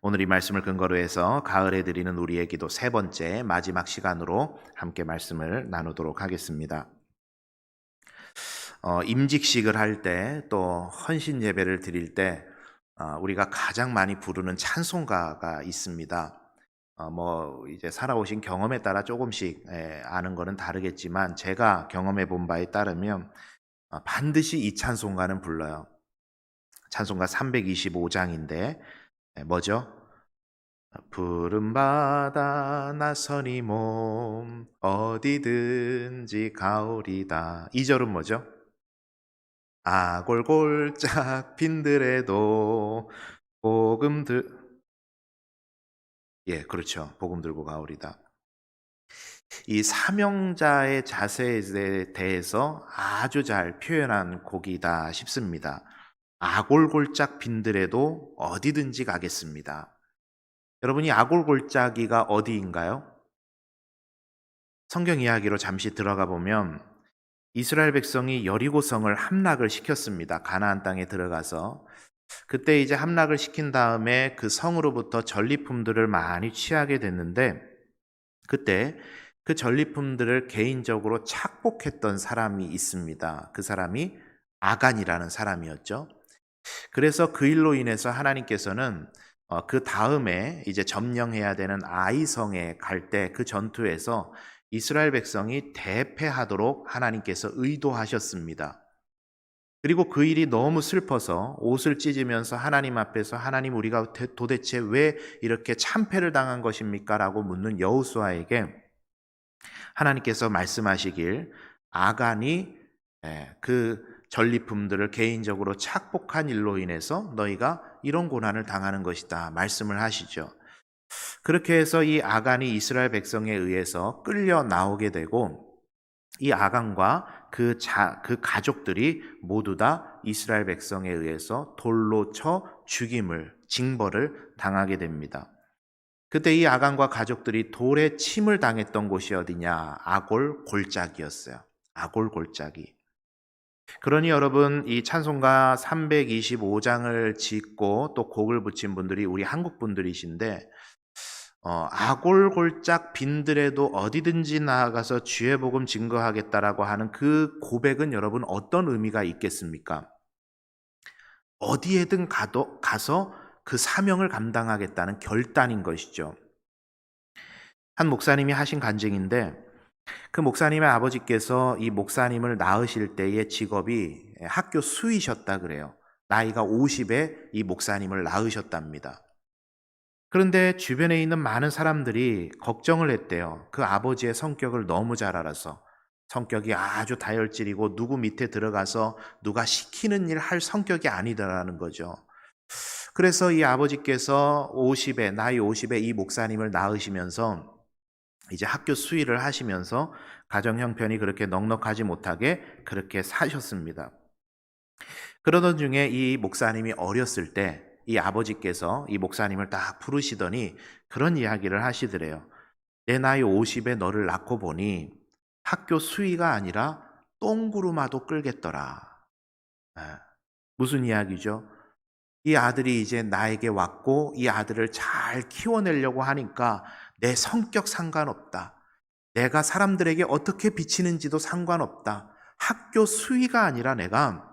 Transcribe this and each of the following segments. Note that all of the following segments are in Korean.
오늘 이 말씀을 근거로 해서 가을에 드리는 우리의 기도 세 번째 마지막 시간으로 함께 말씀을 나누도록 하겠습니다. 임직식을 할 때 또 헌신 예배를 드릴 때 우리가 가장 많이 부르는 찬송가가 있습니다. 이제 살아오신 경험에 따라 조금씩 아는 거는 다르겠지만 제가 경험해 본 바에 따르면 반드시 이 찬송가는 불러요. 찬송가 325장인데 뭐죠? 푸른 바다 나선이 몸 어디든지 가오리다. 2절은 뭐죠? 아골골짝 빈들에도 복음 들 예, 그렇죠. 복음 들고 가오리다. 이 사명자의 자세에 대해서 아주 잘 표현한 곡이다 싶습니다. 아골골짝 빈들에도 어디든지 가겠습니다. 여러분이 아골골짜기가 어디인가요? 성경 이야기로 잠시 들어가 보면 이스라엘 백성이 여리고성을 함락을 시켰습니다. 가나안 땅에 들어가서 그때 이제 함락을 시킨 다음에 그 성으로부터 전리품들을 많이 취하게 됐는데 그때 그 전리품들을 개인적으로 착복했던 사람이 있습니다. 그 사람이 아간이라는 사람이었죠. 그래서 그 일로 인해서 하나님께서는 그 다음에 이제 점령해야 되는 아이성에 갈 때 그 전투에서 이스라엘 백성이 대패하도록 하나님께서 의도하셨습니다. 그리고 그 일이 너무 슬퍼서 옷을 찢으면서 하나님 앞에서 하나님 우리가 도대체 왜 이렇게 참패를 당한 것입니까? 라고 묻는 여호수아에게 하나님께서 말씀하시길 아간이 그 전리품들을 개인적으로 착복한 일로 인해서 너희가 이런 고난을 당하는 것이다 말씀을 하시죠. 그렇게 해서 이 아간이 이스라엘 백성에 의해서 끌려 나오게 되고 이 아간과 그 가족들이 모두 다 이스라엘 백성에 의해서 돌로 쳐 죽임을 징벌을 당하게 됩니다. 그때 이 아간과 가족들이 돌에 침을 당했던 곳이 어디냐? 아골 골짜기였어요. 아골 골짜기. 그러니 여러분 이 찬송가 325장을 짓고 또 곡을 붙인 분들이 우리 한국 분들이신데 아골골짝 빈들에도 어디든지 나아가서 주의 복음 증거하겠다라고 하는 그 고백은 여러분 어떤 의미가 있겠습니까? 어디에든 가서 그 사명을 감당하겠다는 결단인 것이죠. 한 목사님이 하신 간증인데 그 목사님의 아버지께서 이 목사님을 낳으실 때의 직업이 학교 수의셨다 그래요. 나이가 50에 이 목사님을 낳으셨답니다. 그런데 주변에 있는 많은 사람들이 걱정을 했대요. 그 아버지의 성격을 너무 잘 알아서. 성격이 아주 다혈질이고 누구 밑에 들어가서 누가 시키는 일 할 성격이 아니더라는 거죠. 그래서 이 아버지께서 나이 50에 이 목사님을 낳으시면서 이제 학교 수의를 하시면서 가정 형편이 그렇게 넉넉하지 못하게 그렇게 사셨습니다. 그러던 중에 이 목사님이 어렸을 때 이 아버지께서 이 목사님을 딱 부르시더니 그런 이야기를 하시더래요. 내 나이 50에 너를 낳고 보니 학교 수의가 아니라 똥구루마도 끌겠더라. 예. 무슨 이야기죠? 이 아들이 이제 나에게 왔고 이 아들을 잘 키워내려고 하니까 내 성격 상관없다. 내가 사람들에게 어떻게 비치는지도 상관없다. 학교 수위가 아니라 내가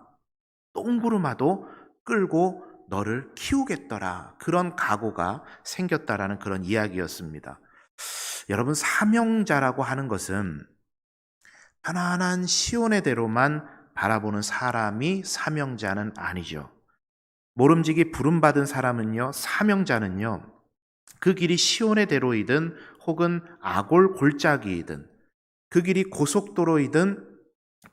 똥구르마도 끌고 너를 키우겠더라. 그런 각오가 생겼다라는 그런 이야기였습니다. 여러분, 사명자라고 하는 것은 편안한 시온의 대로만 바라보는 사람이 사명자는 아니죠. 모름지기 부름받은 사람은요, 사명자는요, 그 길이 시온의 대로이든 혹은 아골 골짜기이든 그 길이 고속도로이든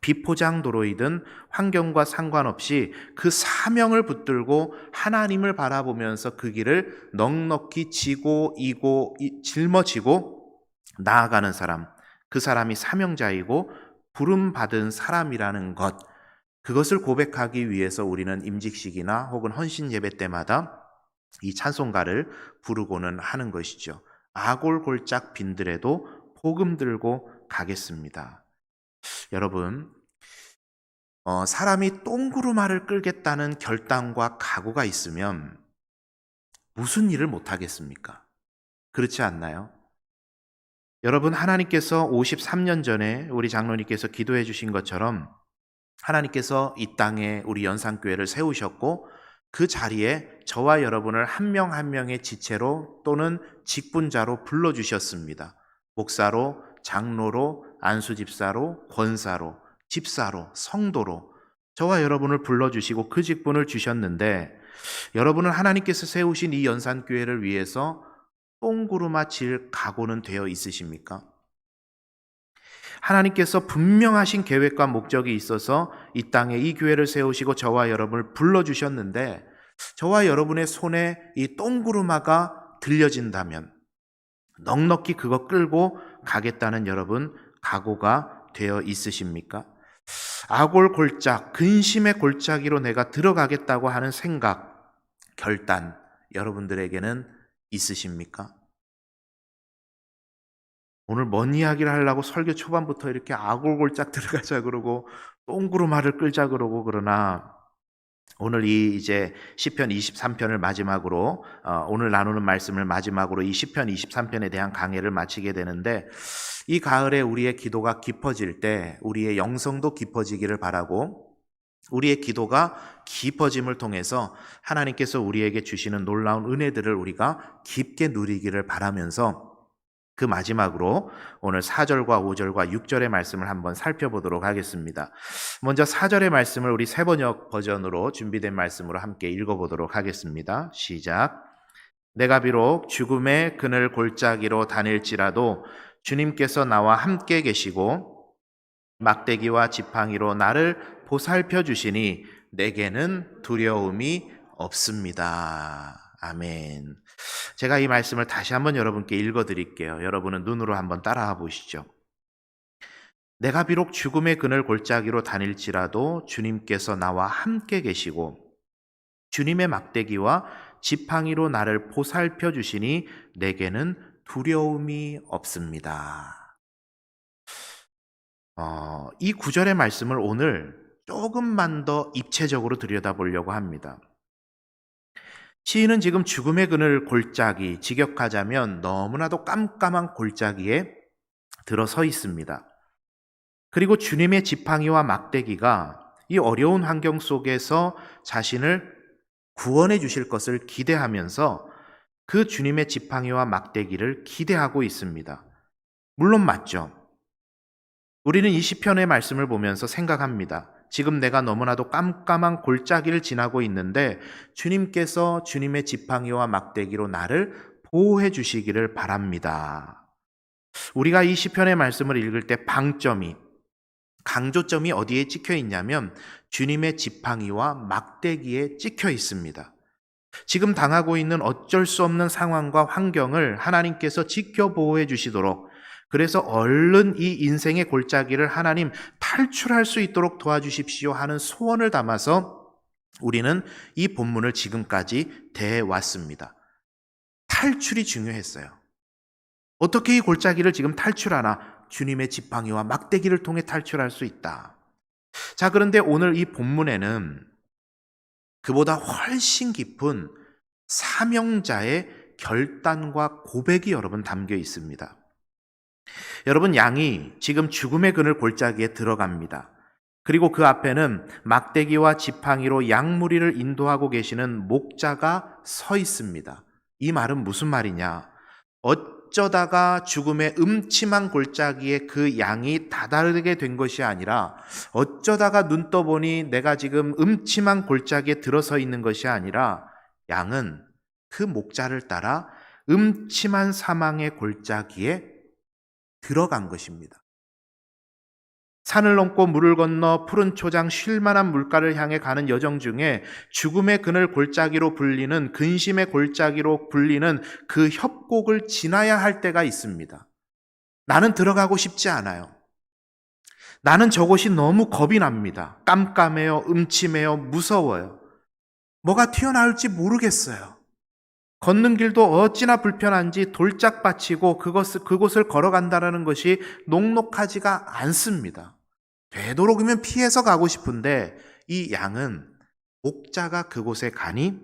비포장도로이든 환경과 상관없이 그 사명을 붙들고 하나님을 바라보면서 그 길을 넉넉히 지고 이고 짊어지고 나아가는 사람, 그 사람이 사명자이고 부름받은 사람이라는 것, 그것을 고백하기 위해서 우리는 임직식이나 혹은 헌신 예배 때마다 이 찬송가를 부르고는 하는 것이죠. 아골골짝 빈들에도 복음 들고 가겠습니다. 여러분, 사람이 똥구루마를 끌겠다는 결단과 각오가 있으면 무슨 일을 못하겠습니까? 그렇지 않나요? 여러분, 하나님께서 53년 전에 우리 장로님께서 기도해 주신 것처럼 하나님께서 이 땅에 우리 연산교회를 세우셨고 그 자리에 저와 여러분을 한 명 한 명의 지체로 또는 직분자로 불러주셨습니다. 목사로, 장로로, 안수집사로, 권사로, 집사로, 성도로 저와 여러분을 불러주시고 그 직분을 주셨는데 여러분은 하나님께서 세우신 이 연산교회를 위해서 똥구루마칠 각오는 되어 있으십니까? 하나님께서 분명하신 계획과 목적이 있어서 이 땅에 이 교회를 세우시고 저와 여러분을 불러주셨는데 저와 여러분의 손에 이 똥구루마가 들려진다면 넉넉히 그거 끌고 가겠다는 여러분 각오가 되어 있으십니까? 아골골짝, 근심의 골짜기로 내가 들어가겠다고 하는 생각, 결단 여러분들에게는 있으십니까? 오늘 뭔 이야기를 하려고 설교 초반부터 이렇게 아골골짝 들어가자 그러고 똥구루마를 끌자 그러고 그러나 오늘 이 이제 시편 23편을 마지막으로 오늘 나누는 말씀을 마지막으로 이 시편 23편에 대한 강해를 마치게 되는데 이 가을에 우리의 기도가 깊어질 때 우리의 영성도 깊어지기를 바라고 우리의 기도가 깊어짐을 통해서 하나님께서 우리에게 주시는 놀라운 은혜들을 우리가 깊게 누리기를 바라면서 그 마지막으로 오늘 4절과 5절과 6절의 말씀을 한번 살펴보도록 하겠습니다. 먼저 4절의 말씀을 우리 세번역 버전으로 준비된 말씀으로 함께 읽어보도록 하겠습니다. 시작. 내가 비록 죽음의 그늘 골짜기로 다닐지라도 주님께서 나와 함께 계시고 막대기와 지팡이로 나를 보살펴 주시니 내게는 두려움이 없습니다. 아멘. 제가 이 말씀을 다시 한번 여러분께 읽어드릴게요. 여러분은 눈으로 한번 따라와 보시죠. 내가 비록 죽음의 그늘 골짜기로 다닐지라도 주님께서 나와 함께 계시고 주님의 막대기와 지팡이로 나를 보살펴 주시니 내게는 두려움이 없습니다. 이 구절의 말씀을 오늘 조금만 더 입체적으로 들여다보려고 합니다. 시인은 지금 죽음의 그늘 골짜기, 직역하자면 너무나도 깜깜한 골짜기에 들어서 있습니다. 그리고 주님의 지팡이와 막대기가 이 어려운 환경 속에서 자신을 구원해 주실 것을 기대하면서 그 주님의 지팡이와 막대기를 기대하고 있습니다. 물론 맞죠. 우리는 이 시편의 말씀을 보면서 생각합니다. 지금 내가 너무나도 깜깜한 골짜기를 지나고 있는데 주님께서 주님의 지팡이와 막대기로 나를 보호해 주시기를 바랍니다. 우리가 이 시편의 말씀을 읽을 때 강조점이 어디에 찍혀 있냐면 주님의 지팡이와 막대기에 찍혀 있습니다. 지금 당하고 있는 어쩔 수 없는 상황과 환경을 하나님께서 지켜 보호해 주시도록 그래서 얼른 이 인생의 골짜기를 하나님 탈출할 수 있도록 도와주십시오 하는 소원을 담아서 우리는 이 본문을 지금까지 대해왔습니다. 탈출이 중요했어요. 어떻게 이 골짜기를 지금 탈출하나? 주님의 지팡이와 막대기를 통해 탈출할 수 있다. 자, 그런데 오늘 이 본문에는 그보다 훨씬 깊은 사명자의 결단과 고백이 여러분 담겨 있습니다. 여러분, 양이 지금 죽음의 그늘 골짜기에 들어갑니다. 그리고 그 앞에는 막대기와 지팡이로 양 무리를 인도하고 계시는 목자가 서 있습니다. 이 말은 무슨 말이냐? 어쩌다가 죽음의 음침한 골짜기에 그 양이 다다르게 된 것이 아니라 어쩌다가 눈 떠보니 내가 지금 음침한 골짜기에 들어서 있는 것이 아니라 양은 그 목자를 따라 음침한 사망의 골짜기에 들어간 것입니다. 산을 넘고 물을 건너 푸른 초장 쉴만한 물가를 향해 가는 여정 중에 죽음의 그늘 골짜기로 불리는 근심의 골짜기로 불리는 그 협곡을 지나야 할 때가 있습니다. 나는 들어가고 싶지 않아요. 나는 저곳이 너무 겁이 납니다. 깜깜해요, 음침해요, 무서워요. 뭐가 튀어나올지 모르겠어요. 걷는 길도 어찌나 불편한지 돌짝 받치고 그곳을 걸어간다는 것이 녹록하지가 않습니다. 되도록이면 피해서 가고 싶은데 이 양은 목자가 그곳에 가니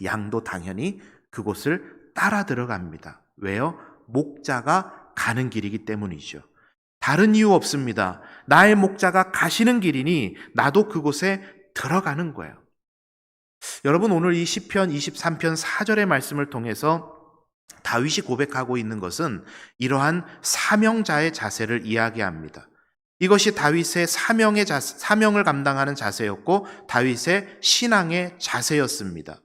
양도 당연히 그곳을 따라 들어갑니다. 왜요? 목자가 가는 길이기 때문이죠. 다른 이유 없습니다. 나의 목자가 가시는 길이니 나도 그곳에 들어가는 거예요. 여러분, 오늘 이 시편 23편 4절의 말씀을 통해서 다윗이 고백하고 있는 것은 이러한 사명자의 자세를 이야기합니다. 이것이 다윗의 사명을 감당하는 자세였고 다윗의 신앙의 자세였습니다.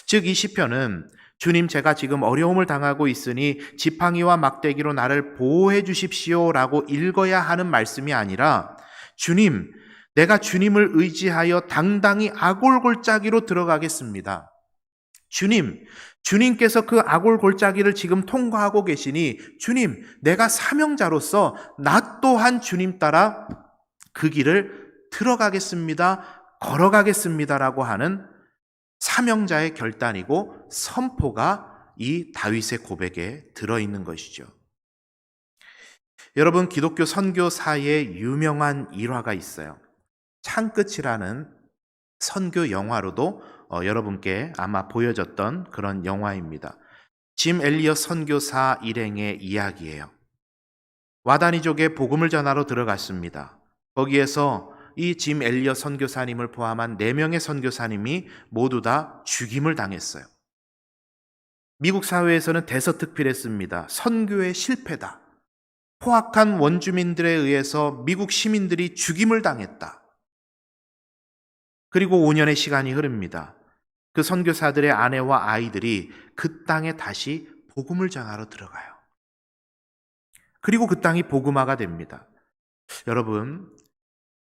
즉 이 시편은 주님, 제가 지금 어려움을 당하고 있으니 지팡이와 막대기로 나를 보호해 주십시오라고 읽어야 하는 말씀이 아니라, 주님, 내가 주님을 의지하여 당당히 아골골짜기로 들어가겠습니다. 주님께서 그 아골골짜기를 지금 통과하고 계시니 주님, 내가 사명자로서 나 또한 주님 따라 그 길을 들어가겠습니다. 걸어가겠습니다라고 하는 사명자의 결단이고 선포가 이 다윗의 고백에 들어있는 것이죠. 여러분, 기독교 선교사의 유명한 일화가 있어요. 창끝이라는 선교 영화로도 여러분께 아마 보여졌던 그런 영화입니다. 짐 엘리엇 선교사 일행의 이야기예요. 와다니족에 복음을 전하러 들어갔습니다. 거기에서 이 짐 엘리엇 선교사님을 포함한 4명의 선교사님이 모두 다 죽임을 당했어요. 미국 사회에서는 대서특필했습니다. 선교의 실패다. 포악한 원주민들에 의해서 미국 시민들이 죽임을 당했다. 그리고 5년의 시간이 흐릅니다. 그 선교사들의 아내와 아이들이 그 땅에 다시 복음을 전하러 들어가요. 그리고 그 땅이 복음화가 됩니다. 여러분,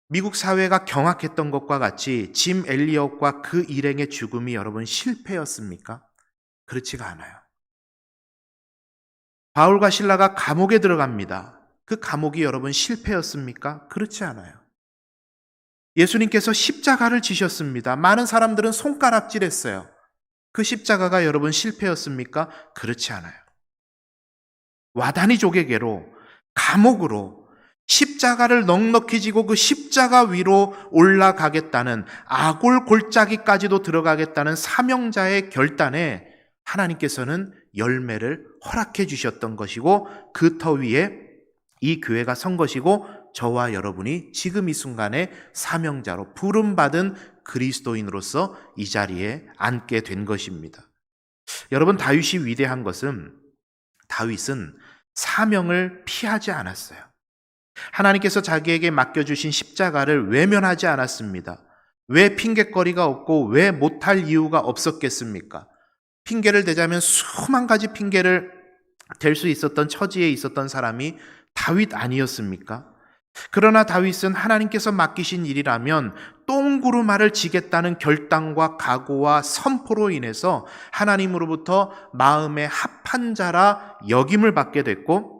미국 사회가 경악했던 것과 같이 짐 엘리엇과 그 일행의 죽음이 여러분 실패였습니까? 그렇지가 않아요. 바울과 실라가 감옥에 들어갑니다. 그 감옥이 여러분 실패였습니까? 그렇지 않아요. 예수님께서 십자가를 지셨습니다. 많은 사람들은 손가락질했어요. 그 십자가가 여러분 실패였습니까? 그렇지 않아요. 와다니족에게로, 감옥으로 십자가를 넉넉히 지고 그 십자가 위로 올라가겠다는, 아골 골짜기까지도 들어가겠다는 사명자의 결단에 하나님께서는 열매를 허락해 주셨던 것이고, 그 터 위에 이 교회가 선 것이고, 저와 여러분이 지금 이 순간에 사명자로 부름받은 그리스도인으로서 이 자리에 앉게 된 것입니다. 여러분, 다윗이 위대한 것은, 다윗은 사명을 피하지 않았어요. 하나님께서 자기에게 맡겨주신 십자가를 외면하지 않았습니다. 왜 핑계거리가 없고 왜 못할 이유가 없었겠습니까? 핑계를 대자면 수만 가지 핑계를 댈 수 있었던 처지에 있었던 사람이 다윗 아니었습니까? 그러나 다윗은 하나님께서 맡기신 일이라면 똥구루마를 지겠다는 결단과 각오와 선포로 인해서 하나님으로부터 마음에 합한 자라 여김을 받게 됐고,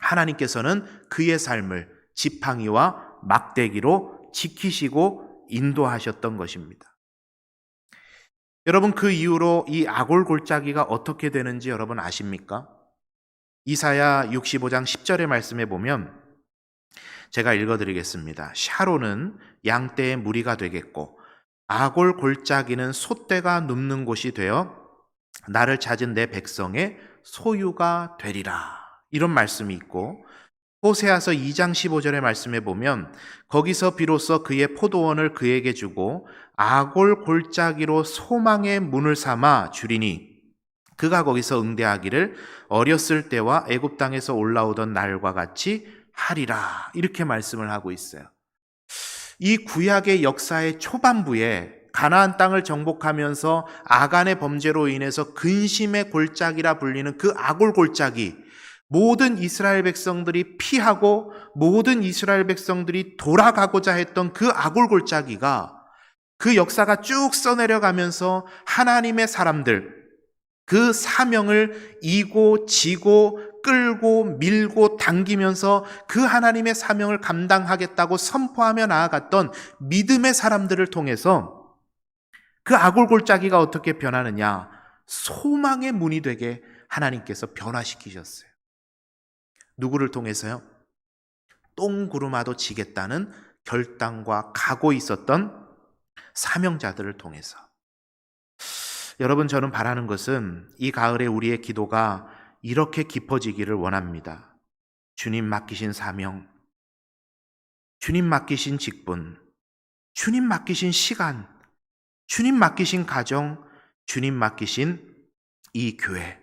하나님께서는 그의 삶을 지팡이와 막대기로 지키시고 인도하셨던 것입니다. 여러분, 그 이후로 이 아골 골짜기가 어떻게 되는지 여러분 아십니까? 이사야 65장 10절의 말씀에 보면, 제가 읽어드리겠습니다. 샤론은 양떼의 무리가 되겠고 아골 골짜기는 솥대가 눕는 곳이 되어 나를 찾은 내 백성의 소유가 되리라. 이런 말씀이 있고, 호세아서 2장 15절의 말씀에 보면 거기서 비로소 그의 포도원을 그에게 주고 아골 골짜기로 소망의 문을 삼아 주리니 그가 거기서 응대하기를 어렸을 때와 애굽 땅에서 올라오던 날과 같이 하리라. 이렇게 말씀을 하고 있어요. 이 구약의 역사의 초반부에 가나안 땅을 정복하면서 아간의 범죄로 인해서 근심의 골짜기라 불리는 그 아골 골짜기, 모든 이스라엘 백성들이 피하고 모든 이스라엘 백성들이 돌아가고자 했던 그 아골 골짜기가, 그 역사가 쭉 써내려가면서 하나님의 사람들, 그 사명을 이고 지고 끌고 밀고 당기면서 그 하나님의 사명을 감당하겠다고 선포하며 나아갔던 믿음의 사람들을 통해서 그 아골 골짜기가 어떻게 변하느냐? 소망의 문이 되게 하나님께서 변화시키셨어요. 누구를 통해서요? 똥구르마도 지겠다는 결단과 각오 있었던 사명자들을 통해서. 여러분, 저는 바라는 것은 이 가을에 우리의 기도가 이렇게 깊어지기를 원합니다. 주님 맡기신 사명, 주님 맡기신 직분, 주님 맡기신 시간, 주님 맡기신 가정, 주님 맡기신 이 교회.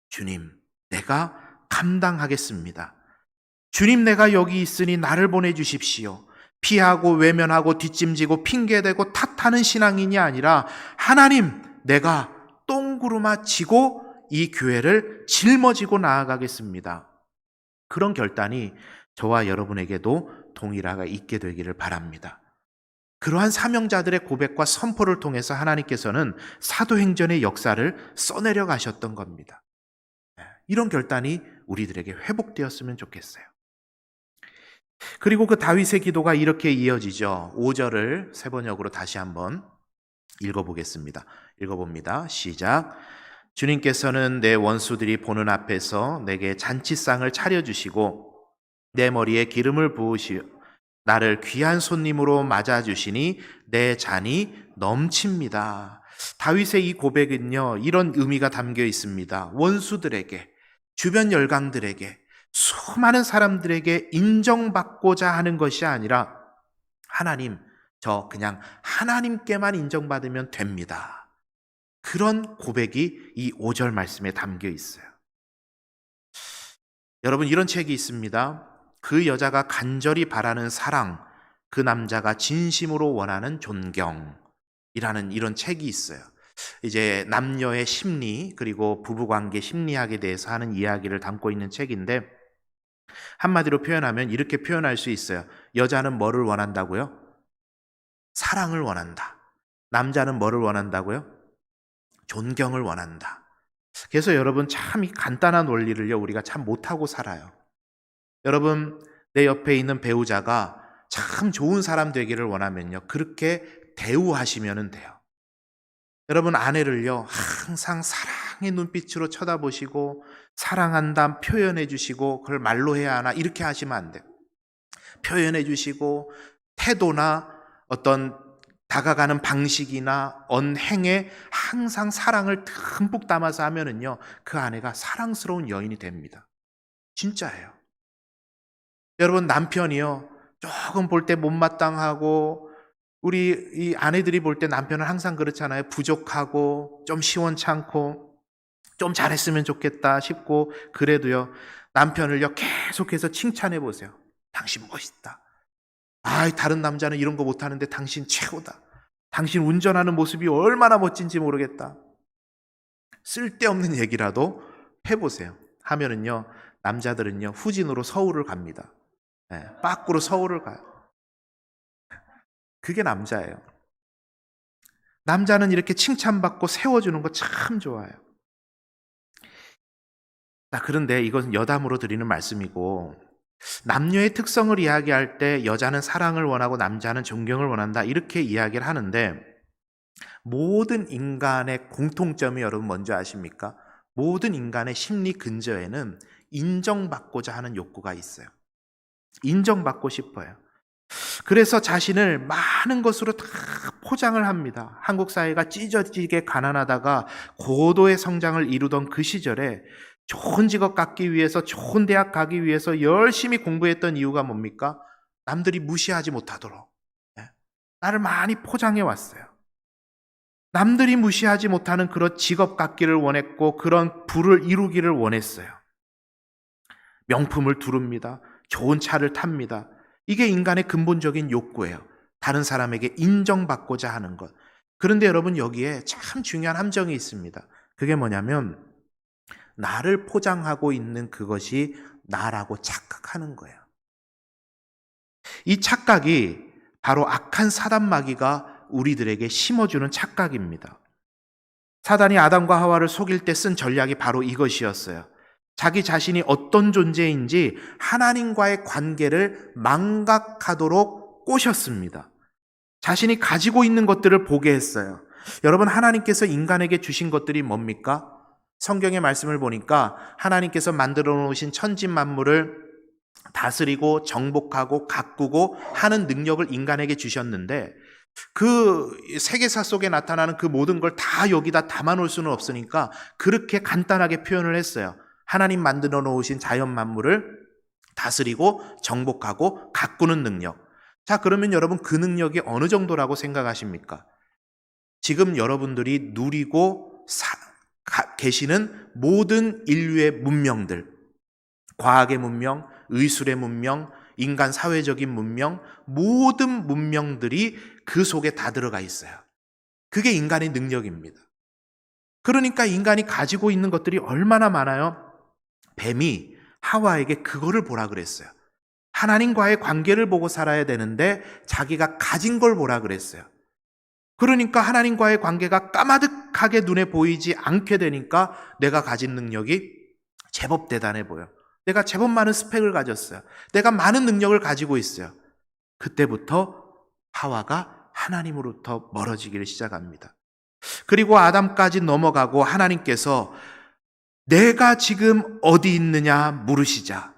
주님, 내가 감당하겠습니다. 주님, 내가 여기 있으니 나를 보내주십시오. 피하고 외면하고 뒷짐지고 핑계대고 탓하는 신앙인이 아니라, 하나님, 내가 똥구루마 지고 이 교회를 짊어지고 나아가겠습니다. 그런 결단이 저와 여러분에게도 동일하게 있게 되기를 바랍니다. 그러한 사명자들의 고백과 선포를 통해서 하나님께서는 사도행전의 역사를 써내려 가셨던 겁니다. 이런 결단이 우리들에게 회복되었으면 좋겠어요. 그리고 그 다윗의 기도가 이렇게 이어지죠. 5절을 세 번역으로 다시 한번 읽어보겠습니다. 읽어봅니다. 시작. 주님께서는 내 원수들이 보는 앞에서 내게 잔치상을 차려주시고 내 머리에 기름을 부으시어 나를 귀한 손님으로 맞아주시니 내 잔이 넘칩니다. 다윗의 이 고백은요, 이런 의미가 담겨 있습니다. 원수들에게, 주변 열강들에게, 수많은 사람들에게 인정받고자 하는 것이 아니라, 하나님, 저 그냥 하나님께만 인정받으면 됩니다. 그런 고백이 이 5절 말씀에 담겨 있어요. 여러분, 이런 책이 있습니다. 그 여자가 간절히 바라는 사랑, 그 남자가 진심으로 원하는 존경이라는 이런 책이 있어요. 이제 남녀의 심리, 그리고 부부관계 심리학에 대해서 하는 이야기를 담고 있는 책인데, 한마디로 표현하면 이렇게 표현할 수 있어요. 여자는 뭐를 원한다고요? 사랑을 원한다. 남자는 뭐를 원한다고요? 존경을 원한다. 그래서 여러분, 참 이 간단한 원리를요, 우리가 참 못하고 살아요. 여러분, 내 옆에 있는 배우자가 참 좋은 사람 되기를 원하면요, 그렇게 대우하시면 돼요. 여러분, 아내를요, 항상 사랑의 눈빛으로 쳐다보시고 사랑한다 표현해 주시고, 그걸 말로 해야 하나 이렇게 하시면 안 돼요. 표현해 주시고 태도나 어떤 다가가는 방식이나 언행에 항상 사랑을 듬뿍 담아서 하면은요, 그 아내가 사랑스러운 여인이 됩니다. 진짜예요. 여러분, 남편이요, 조금 볼 때 못마땅하고, 우리 이 아내들이 볼 때 남편은 항상 그렇잖아요. 부족하고 좀 시원찮고 좀 잘했으면 좋겠다 싶고, 그래도요, 남편을요 계속해서 칭찬해 보세요. 당신 멋있다. 다른 남자는 이런 거 못하는데 당신 최고다. 당신 운전하는 모습이 얼마나 멋진지 모르겠다. 쓸데없는 얘기라도 해보세요. 하면은요, 남자들은요 후진으로 서울을 갑니다. 빠꾸로 서울을 가요. 그게 남자예요. 남자는 이렇게 칭찬받고 세워주는 거 참 좋아요. 그런데 이것은 여담으로 드리는 말씀이고, 남녀의 특성을 이야기할 때 여자는 사랑을 원하고 남자는 존경을 원한다, 이렇게 이야기를 하는데, 모든 인간의 공통점이 여러분 뭔지 아십니까? 모든 인간의 심리 근저에는 인정받고자 하는 욕구가 있어요. 인정받고 싶어요. 그래서 자신을 많은 것으로 다 포장을 합니다. 한국 사회가 찢어지게 가난하다가 고도의 성장을 이루던 그 시절에 좋은 직업 갖기 위해서, 좋은 대학 가기 위해서 열심히 공부했던 이유가 뭡니까? 남들이 무시하지 못하도록 나를 많이 포장해 왔어요. 남들이 무시하지 못하는 그런 직업 갖기를 원했고, 그런 부를 이루기를 원했어요. 명품을 두릅니다. 좋은 차를 탑니다. 이게 인간의 근본적인 욕구예요. 다른 사람에게 인정받고자 하는 것. 그런데 여러분, 여기에 참 중요한 함정이 있습니다. 그게 뭐냐면, 나를 포장하고 있는 그것이 나라고 착각하는 거예요. 이 착각이 바로 악한 사단 마귀가 우리들에게 심어주는 착각입니다. 사단이 아담과 하와를 속일 때 쓴 전략이 바로 이것이었어요. 자기 자신이 어떤 존재인지 하나님과의 관계를 망각하도록 꼬셨습니다. 자신이 가지고 있는 것들을 보게 했어요. 여러분, 하나님께서 인간에게 주신 것들이 뭡니까? 성경의 말씀을 보니까 하나님께서 만들어 놓으신 천지 만물을 다스리고 정복하고 가꾸고 하는 능력을 인간에게 주셨는데, 그 세계사 속에 나타나는 그 모든 걸 다 여기다 담아놓을 수는 없으니까 그렇게 간단하게 표현을 했어요. 하나님 만들어 놓으신 자연 만물을 다스리고 정복하고 가꾸는 능력. 자, 그러면 여러분 그 능력이 어느 정도라고 생각하십니까? 지금 여러분들이 누리고 계시는 모든 인류의 문명들, 과학의 문명, 의술의 문명, 인간 사회적인 문명, 모든 문명들이 그 속에 다 들어가 있어요. 그게 인간의 능력입니다. 그러니까 인간이 가지고 있는 것들이 얼마나 많아요? 뱀이 하와에게 그거를 보라 그랬어요. 하나님과의 관계를 보고 살아야 되는데 자기가 가진 걸 보라 그랬어요. 그러니까 하나님과의 관계가 까마득하게 눈에 보이지 않게 되니까 내가 가진 능력이 제법 대단해 보여. 내가 제법 많은 스펙을 가졌어요. 내가 많은 능력을 가지고 있어요. 그때부터 하와가 하나님으로부터 멀어지기를 시작합니다. 그리고 아담까지 넘어가고 하나님께서 내가 지금 어디 있느냐 물으시자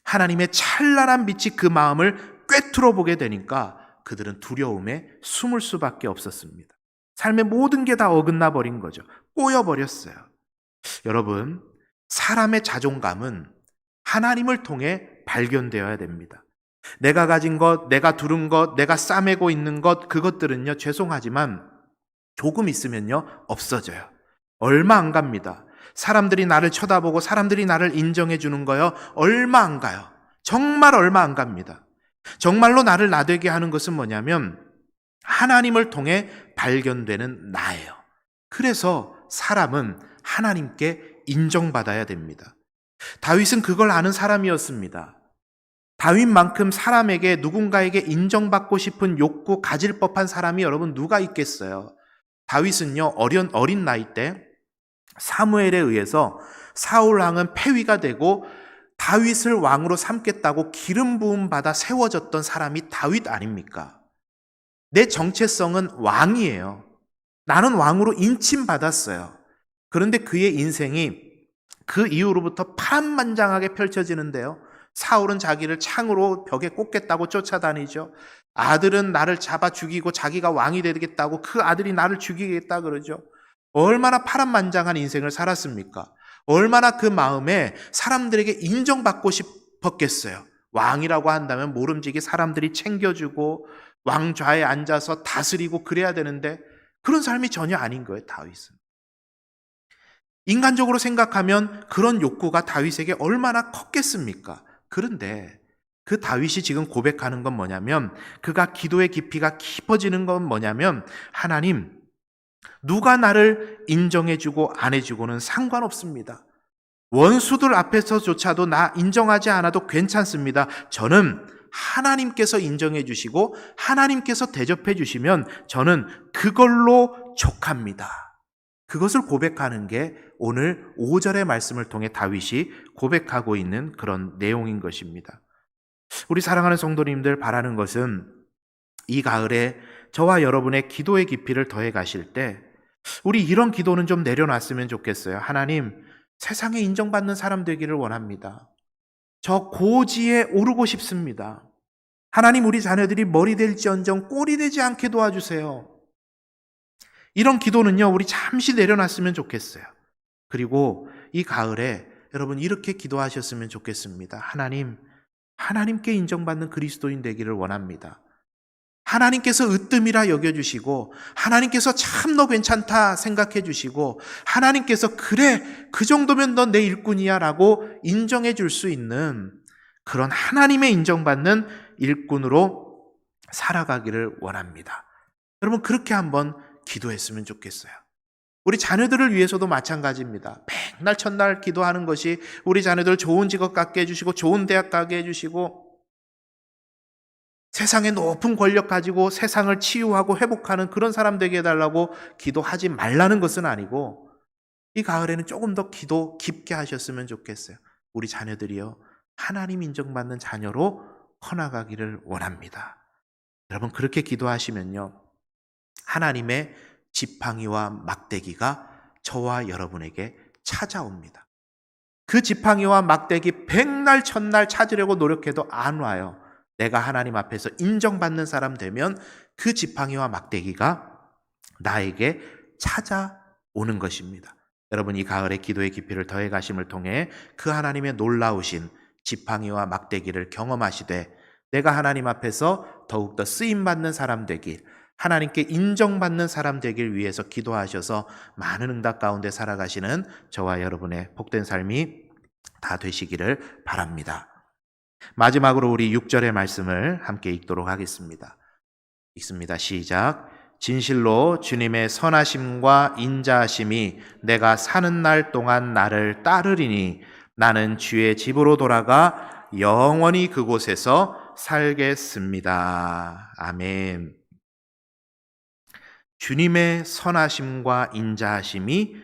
하나님의 찬란한 빛이 그 마음을 꿰뚫어 보게 되니까 그들은 두려움에 숨을 수밖에 없었습니다. 삶의 모든 게 다 어긋나 버린 거죠. 꼬여버렸어요. 여러분, 사람의 자존감은 하나님을 통해 발견되어야 됩니다. 내가 가진 것, 내가 두른 것, 내가 싸매고 있는 것, 그것들은요, 죄송하지만 조금 있으면요, 없어져요. 얼마 안 갑니다. 사람들이 나를 쳐다보고 사람들이 나를 인정해 주는 거요, 얼마 안 가요. 정말 얼마 안 갑니다. 정말로 나를 나되게 하는 것은 뭐냐면 하나님을 통해 발견되는 나예요. 그래서 사람은 하나님께 인정받아야 됩니다. 다윗은 그걸 아는 사람이었습니다. 다윗만큼 사람에게 누군가에게 인정받고 싶은 욕구 가질 법한 사람이 여러분 누가 있겠어요? 다윗은요 어린 나이 때 사무엘에 의해서 사울 왕은 폐위가 되고 다윗을 왕으로 삼겠다고 기름 부음 받아 세워졌던 사람이 다윗 아닙니까? 내 정체성은 왕이에요. 나는 왕으로 인침받았어요. 그런데 그의 인생이 그 이후로부터 파란만장하게 펼쳐지는데요. 사울은 자기를 창으로 벽에 꽂겠다고 쫓아다니죠. 아들은 나를 잡아 죽이고 자기가 왕이 되겠다고 그 아들이 나를 죽이겠다 그러죠. 얼마나 파란만장한 인생을 살았습니까? 얼마나 그 마음에 사람들에게 인정받고 싶었겠어요. 왕이라고 한다면 모름지기 사람들이 챙겨주고 왕좌에 앉아서 다스리고 그래야 되는데 그런 삶이 전혀 아닌 거예요, 다윗은. 인간적으로 생각하면 그런 욕구가 다윗에게 얼마나 컸겠습니까? 그런데 그 다윗이 지금 고백하는 건 뭐냐면, 그가 기도의 깊이가 깊어지는 건 뭐냐면, 하나님, 누가 나를 인정해주고 안 해주고는 상관없습니다. 원수들 앞에서조차도 나 인정하지 않아도 괜찮습니다. 저는 하나님께서 인정해 주시고 하나님께서 대접해 주시면 저는 그걸로 족합니다. 그것을 고백하는 게 오늘 5절의 말씀을 통해 다윗이 고백하고 있는 그런 내용인 것입니다. 우리 사랑하는 성도님들, 바라는 것은 이 가을에 저와 여러분의 기도의 깊이를 더해 가실 때 우리 이런 기도는 좀 내려놨으면 좋겠어요. 하나님, 세상에 인정받는 사람 되기를 원합니다. 저 고지에 오르고 싶습니다. 하나님, 우리 자녀들이 머리 될지언정 꼴이 되지 않게 도와주세요. 이런 기도는요, 우리 잠시 내려놨으면 좋겠어요. 그리고 이 가을에 여러분 이렇게 기도하셨으면 좋겠습니다. 하나님, 하나님께 인정받는 그리스도인 되기를 원합니다. 하나님께서 으뜸이라 여겨주시고 하나님께서 참 너 괜찮다 생각해 주시고 하나님께서 그래 그 정도면 너 내 일꾼이야 라고 인정해 줄 수 있는 그런 하나님의 인정받는 일꾼으로 살아가기를 원합니다. 여러분 그렇게 한번 기도했으면 좋겠어요. 우리 자녀들을 위해서도 마찬가지입니다. 백날 첫날 기도하는 것이 우리 자녀들 좋은 직업 갖게 해주시고 좋은 대학 가게 해주시고 세상에 높은 권력 가지고 세상을 치유하고 회복하는 그런 사람 되게 해달라고 기도하지 말라는 것은 아니고 이 가을에는 조금 더 기도 깊게 하셨으면 좋겠어요. 우리 자녀들이요, 하나님 인정받는 자녀로 커나가기를 원합니다. 여러분 그렇게 기도하시면요, 하나님의 지팡이와 막대기가 저와 여러분에게 찾아옵니다. 그 지팡이와 막대기 백날 첫날 찾으려고 노력해도 안 와요. 내가 하나님 앞에서 인정받는 사람 되면 그 지팡이와 막대기가 나에게 찾아오는 것입니다. 여러분, 이 가을에 기도의 깊이를 더해 가심을 통해 그 하나님의 놀라우신 지팡이와 막대기를 경험하시되 내가 하나님 앞에서 더욱더 쓰임받는 사람 되길, 하나님께 인정받는 사람 되길 위해서 기도하셔서 많은 응답 가운데 살아가시는 저와 여러분의 복된 삶이 다 되시기를 바랍니다. 마지막으로 우리 6절의 말씀을 함께 읽도록 하겠습니다. 읽습니다. 시작. 진실로 주님의 선하심과 인자하심이 내가 사는 날 동안 나를 따르리니 나는 주의 집으로 돌아가 영원히 그곳에서 살겠습니다. 아멘. 주님의 선하심과 인자하심이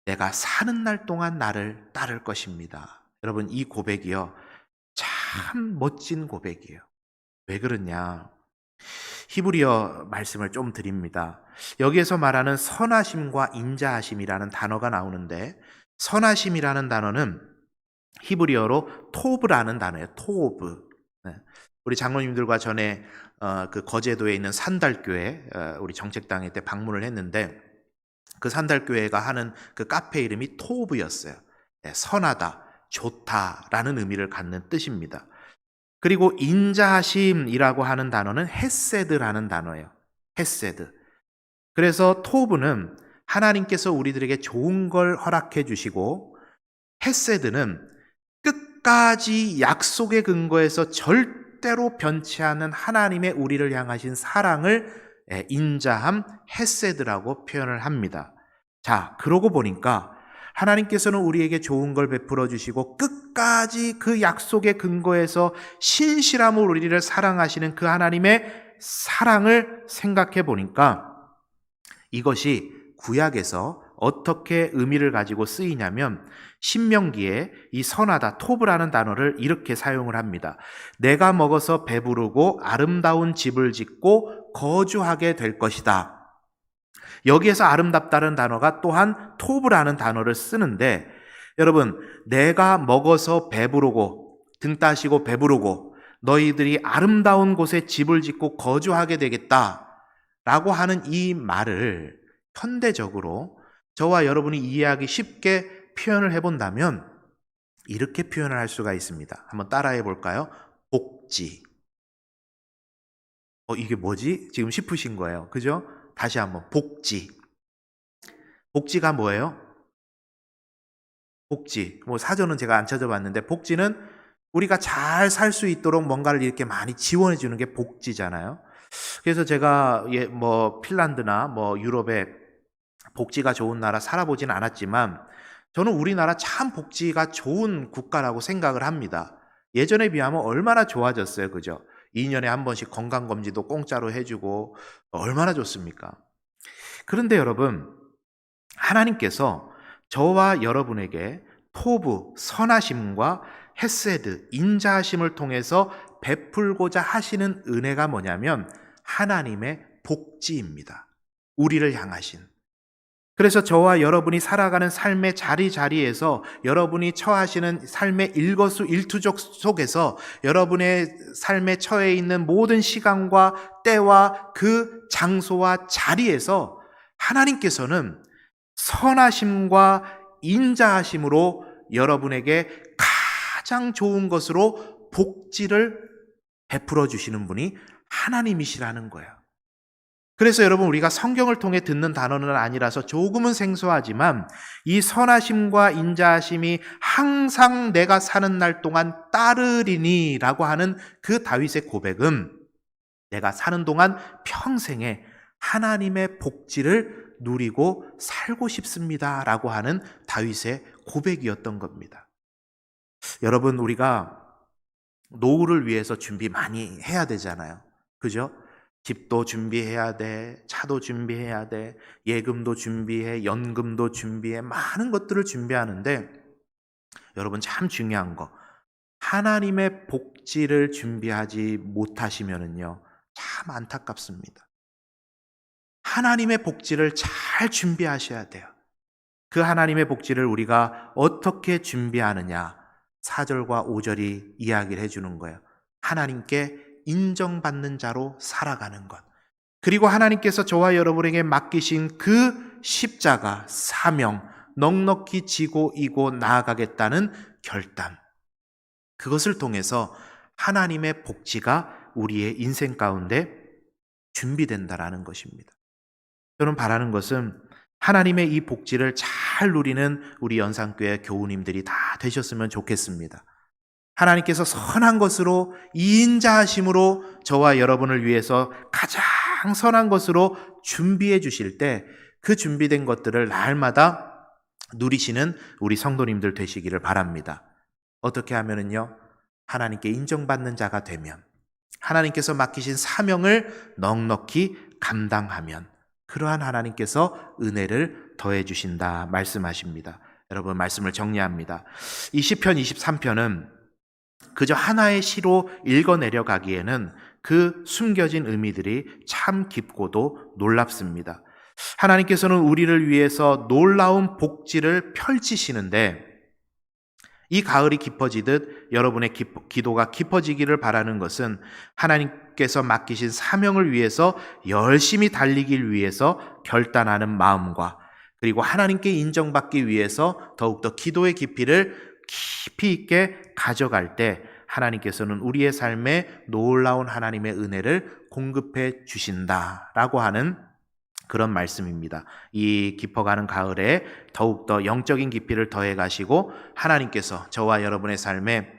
내가 사는 날 동안 나를 따를 것입니다. 여러분, 이 고백이요, 참 멋진 고백이에요. 왜 그러냐? 히브리어 말씀을 좀 드립니다. 여기에서 말하는 선하심과 인자하심이라는 단어가 나오는데, 선하심이라는 단어는 히브리어로 토브라는 단어예요. 토브. 우리 장로님들과 전에 그 거제도에 있는 산달교회, 우리 정책당회 때 방문을 했는데 그 산달교회가 하는 그 카페 이름이 토브였어요. 선하다, 좋다라는 의미를 갖는 뜻입니다. 그리고 인자하심이라고 하는 단어는 헤세드라는 단어예요. 헤세드. 그래서 토브는 하나님께서 우리들에게 좋은 걸 허락해 주시고, 헤세드는 끝까지 약속의 근거에서 절대로 변치 않는 하나님의 우리를 향하신 사랑을 인자함, 헤세드라고 표현을 합니다. 자, 그러고 보니까 하나님께서는 우리에게 좋은 걸 베풀어 주시고 끝까지 그 약속의 근거에서 신실함으로 우리를 사랑하시는 그 하나님의 사랑을 생각해 보니까 이것이 구약에서 어떻게 의미를 가지고 쓰이냐면 신명기에 이 선하다, 토브라는 단어를 이렇게 사용을 합니다. 내가 먹어서 배부르고 아름다운 집을 짓고 거주하게 될 것이다. 여기에서 아름답다는 단어가 또한 토브라는 단어를 쓰는데, 여러분, 내가 먹어서 배부르고 등 따시고 배부르고 너희들이 아름다운 곳에 집을 짓고 거주하게 되겠다라고 하는 이 말을 현대적으로 저와 여러분이 이해하기 쉽게 표현을 해본다면 이렇게 표현을 할 수가 있습니다. 한번 따라해 볼까요? 복지. 이게 뭐지? 지금 싶으신 거예요. 그죠? 다시 한번 복지. 복지가 뭐예요? 복지. 사전은 제가 안 찾아봤는데 복지는 우리가 잘 살 수 있도록 뭔가를 이렇게 많이 지원해 주는 게 복지잖아요. 그래서 제가 핀란드나 유럽에 복지가 좋은 나라 살아보진 않았지만 저는 우리나라 참 복지가 좋은 국가라고 생각을 합니다. 예전에 비하면 얼마나 좋아졌어요. 그죠? 2년에 한 번씩 건강검진도 공짜로 해주고 얼마나 좋습니까? 그런데 여러분, 하나님께서 저와 여러분에게 토브, 선하심과 헤세드, 인자하심을 통해서 베풀고자 하시는 은혜가 뭐냐면 하나님의 복지입니다. 우리를 향하신. 그래서 저와 여러분이 살아가는 삶의 자리자리에서 여러분이 처하시는 삶의 일거수일투족 속에서 여러분의 삶에 처해 있는 모든 시간과 때와 그 장소와 자리에서 하나님께서는 선하심과 인자하심으로 여러분에게 가장 좋은 것으로 복지를 베풀어 주시는 분이 하나님이시라는 거예요. 그래서 여러분, 우리가 성경을 통해 듣는 단어는 아니라서 조금은 생소하지만 이 선하심과 인자하심이 항상 내가 사는 날 동안 따르리니 라고 하는 그 다윗의 고백은 내가 사는 동안 평생에 하나님의 복지를 누리고 살고 싶습니다 라고 하는 다윗의 고백이었던 겁니다. 여러분, 우리가 노후를 위해서 준비 많이 해야 되잖아요. 그죠? 집도 준비해야 돼, 차도 준비해야 돼, 예금도 준비해, 연금도 준비해, 많은 것들을 준비하는데 여러분, 참 중요한 거, 하나님의 복지를 준비하지 못하시면은요, 참 안타깝습니다. 하나님의 복지를 잘 준비하셔야 돼요. 그 하나님의 복지를 우리가 어떻게 준비하느냐, 4절과 5절이 이야기를 해주는 거예요. 하나님께 인정받는 자로 살아가는 것. 그리고 하나님께서 저와 여러분에게 맡기신 그 십자가, 사명, 넉넉히 지고 이고 나아가겠다는 결단. 그것을 통해서 하나님의 복지가 우리의 인생 가운데 준비된다라는 것입니다. 저는 바라는 것은 하나님의 이 복지를 잘 누리는 우리 연산교회 교우님들이 다 되셨으면 좋겠습니다. 하나님께서 선한 것으로 이인자하심으로 저와 여러분을 위해서 가장 선한 것으로 준비해 주실 때 그 준비된 것들을 날마다 누리시는 우리 성도님들 되시기를 바랍니다. 어떻게 하면은요? 하나님께 인정받는 자가 되면, 하나님께서 맡기신 사명을 넉넉히 감당하면 그러한 하나님께서 은혜를 더해 주신다 말씀하십니다. 여러분, 말씀을 정리합니다. 이 시편 23편은 그저 하나의 시로 읽어내려 가기에는 그 숨겨진 의미들이 참 깊고도 놀랍습니다. 하나님께서는 우리를 위해서 놀라운 복지를 펼치시는데, 이 가을이 깊어지듯 여러분의 기도가 깊어지기를 바라는 것은 하나님께서 맡기신 사명을 위해서 열심히 달리길 위해서 결단하는 마음과, 그리고 하나님께 인정받기 위해서 더욱더 기도의 깊이를 깊이 있게 가져갈 때 하나님께서는 우리의 삶에 놀라운 하나님의 은혜를 공급해 주신다라고 하는 그런 말씀입니다. 이 깊어가는 가을에 더욱더 영적인 깊이를 더해 가시고 하나님께서 저와 여러분의 삶에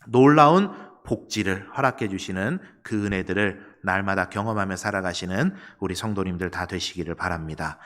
놀라운 복지를 허락해 주시는 그 은혜들을 날마다 경험하며 살아가시는 우리 성도님들 다 되시기를 바랍니다.